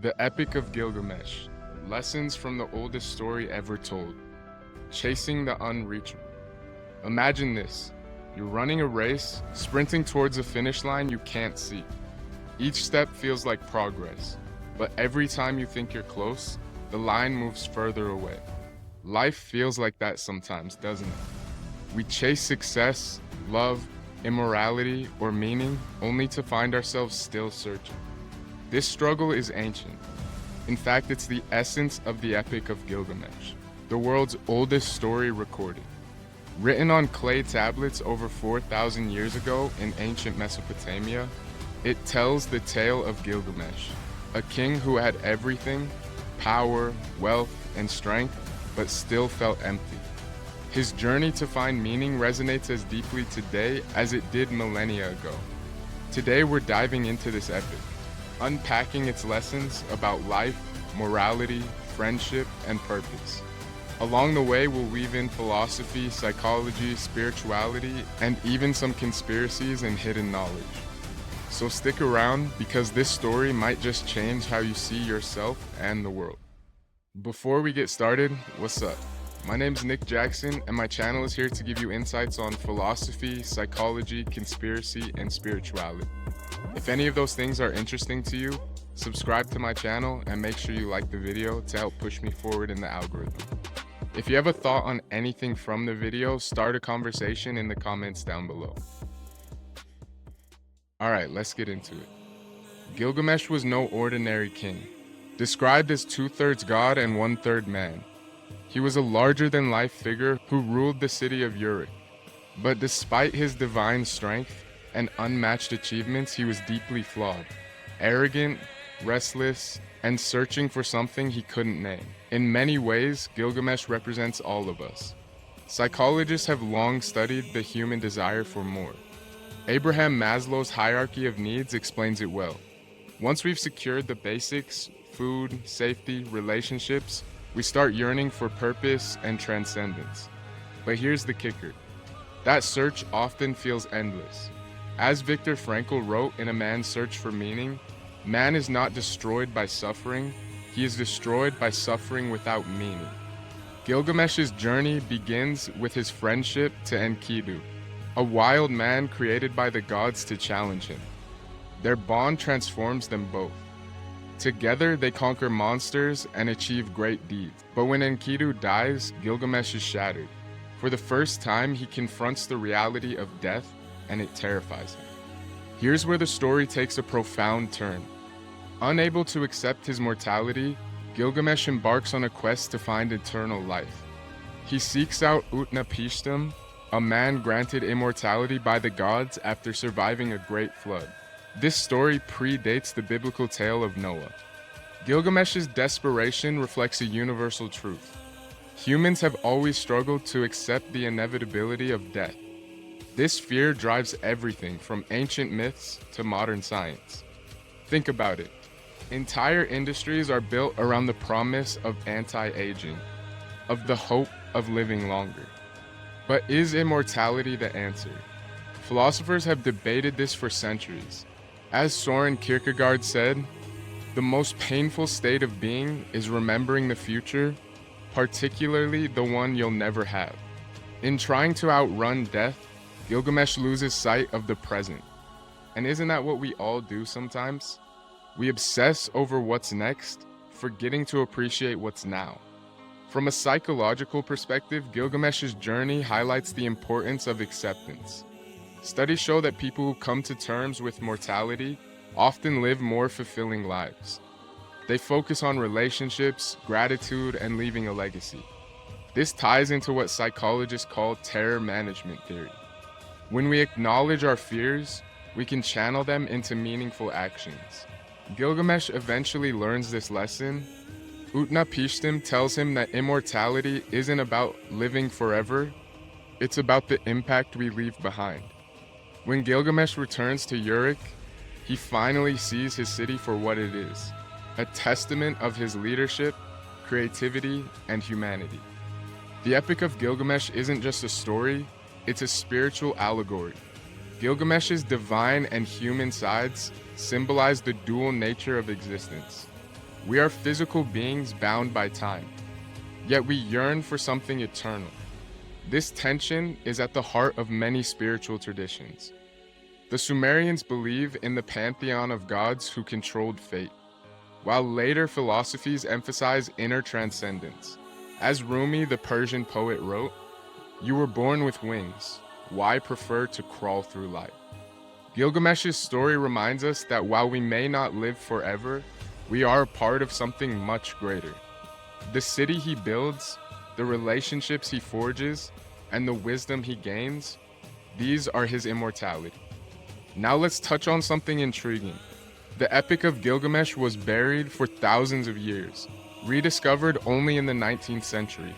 The Epic of Gilgamesh, lessons from the oldest story ever told, chasing the unreachable. Imagine this, you're running a race, sprinting towards a finish line you can't see. Each step feels like progress, but every time you think you're close, the line moves further away. Life feels like that sometimes, doesn't it? We chase success, love, immortality, or meaning only to find ourselves still searching. This struggle is ancient. In fact, it's the essence of the Epic of Gilgamesh, the world's oldest story recorded. Written on clay tablets over 4,000 years ago in ancient Mesopotamia, it tells the tale of Gilgamesh, a king who had everything, power, wealth, and strength, but still felt empty. His journey to find meaning resonates as deeply today as it did millennia ago. Today we're diving into this epic, unpacking its lessons about life, morality, friendship, and purpose. Along the way, we'll weave in philosophy, psychology, spirituality, and even some conspiracies and hidden knowledge. So stick around, because this story might just change how you see yourself and the world. Before we get started, what's up? My name's Nick Jackson, and my channel is here to give you insights on philosophy, psychology, conspiracy, and spirituality. If any of those things are interesting to you, subscribe to my channel and make sure you like the video to help push me forward in the algorithm. If you have a thought on anything from the video, start a conversation in the comments down below. Alright, let's get into it. Gilgamesh was no ordinary king. Described as 2/3 god and 1/3 man, he was a larger-than-life figure who ruled the city of Uruk. But despite his divine strength and unmatched achievements, he was deeply flawed, arrogant, restless, and searching for something he couldn't name. In many ways, Gilgamesh represents all of us. Psychologists have long studied the human desire for more. Abraham Maslow's hierarchy of needs explains it well. Once we've secured the basics, food, safety, relationships, we start yearning for purpose and transcendence. But here's the kicker. That search often feels endless. As Viktor Frankl wrote in A Man's Search for Meaning, man is not destroyed by suffering, he is destroyed by suffering without meaning. Gilgamesh's journey begins with his friendship to Enkidu, a wild man created by the gods to challenge him. Their bond transforms them both. Together, they conquer monsters and achieve great deeds. But when Enkidu dies, Gilgamesh is shattered. For the first time, he confronts the reality of death, and it terrifies him. Here's where the story takes a profound turn. Unable to accept his mortality, Gilgamesh embarks on a quest to find eternal life. He seeks out Utnapishtim, a man granted immortality by the gods after surviving a great flood. This story predates the biblical tale of Noah. Gilgamesh's desperation reflects a universal truth. Humans have always struggled to accept the inevitability of death. This fear drives everything from ancient myths to modern science. Think about it. Entire industries are built around the promise of anti-aging, of the hope of living longer. But is immortality the answer? Philosophers have debated this for centuries. As Soren Kierkegaard said, the most painful state of being is remembering the future, particularly the one you'll never have. In trying to outrun death, Gilgamesh loses sight of the present. And isn't that what we all do sometimes? We obsess over what's next, forgetting to appreciate what's now. From a psychological perspective, Gilgamesh's journey highlights the importance of acceptance. Studies show that people who come to terms with mortality often live more fulfilling lives. They focus on relationships, gratitude, and leaving a legacy. This ties into what psychologists call terror management theory. When we acknowledge our fears, we can channel them into meaningful actions. Gilgamesh eventually learns this lesson. Utnapishtim tells him that immortality isn't about living forever, it's about the impact we leave behind. When Gilgamesh returns to Uruk, he finally sees his city for what it is, a testament of his leadership, creativity, and humanity. The Epic of Gilgamesh isn't just a story, it's a spiritual allegory. Gilgamesh's divine and human sides symbolize the dual nature of existence. We are physical beings bound by time, yet we yearn for something eternal. This tension is at the heart of many spiritual traditions. The Sumerians believe in the pantheon of gods who controlled fate, while later philosophies emphasize inner transcendence. As Rumi, the Persian poet, wrote, "You were born with wings. Why prefer to crawl through life?" Gilgamesh's story reminds us that while we may not live forever, we are a part of something much greater. The city he builds, the relationships he forges, and the wisdom he gains, these are his immortality. Now let's touch on something intriguing. The Epic of Gilgamesh was buried for thousands of years, rediscovered only in the 19th century.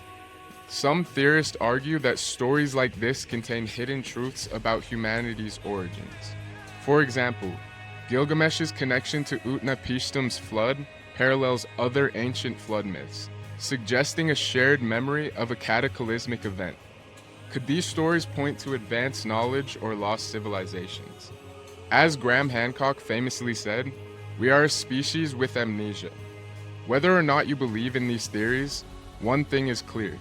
Some theorists argue that stories like this contain hidden truths about humanity's origins. For example, Gilgamesh's connection to Utnapishtim's flood parallels other ancient flood myths, suggesting a shared memory of a cataclysmic event. Could these stories point to advanced knowledge or lost civilizations? As Graham Hancock famously said, "We are a species with amnesia." Whether or not you believe in these theories, one thing is clear.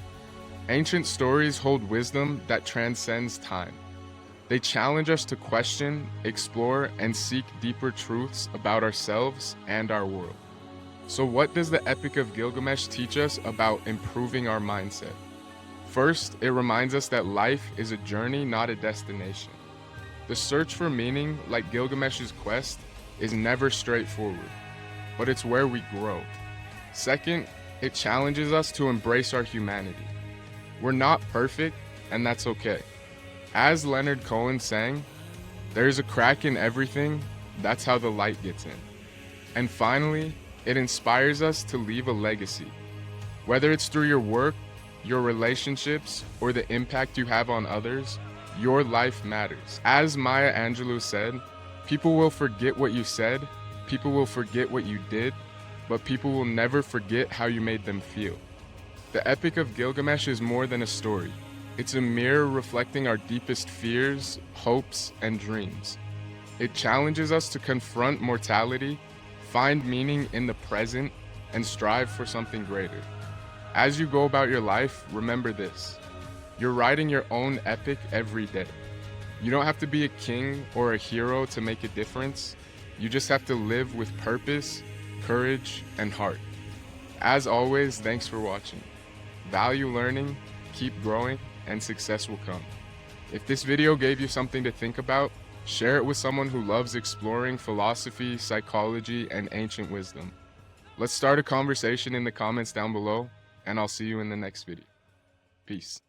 Ancient stories hold wisdom that transcends time. They challenge us to question, explore, and seek deeper truths about ourselves and our world. So what does the Epic of Gilgamesh teach us about improving our mindset? First, it reminds us that life is a journey, not a destination. The search for meaning, like Gilgamesh's quest, is never straightforward, but it's where we grow. Second, it challenges us to embrace our humanity. We're not perfect, and that's okay. As Leonard Cohen sang, "There's a crack in everything, that's how the light gets in." And finally, it inspires us to leave a legacy. Whether it's through your work, your relationships, or the impact you have on others, your life matters. As Maya Angelou said, "People will forget what you said, people will forget what you did, but people will never forget how you made them feel." The Epic of Gilgamesh is more than a story. It's a mirror reflecting our deepest fears, hopes, and dreams. It challenges us to confront mortality, find meaning in the present, and strive for something greater. As you go about your life, remember this: you're writing your own epic every day. You don't have to be a king or a hero to make a difference. You just have to live with purpose, courage, and heart. As always, thanks for watching. Value learning, keep growing, and success will come. If this video gave you something to think about, share it with someone who loves exploring philosophy, psychology, and ancient wisdom. Let's start a conversation in the comments down below, and I'll see you in the next video. Peace.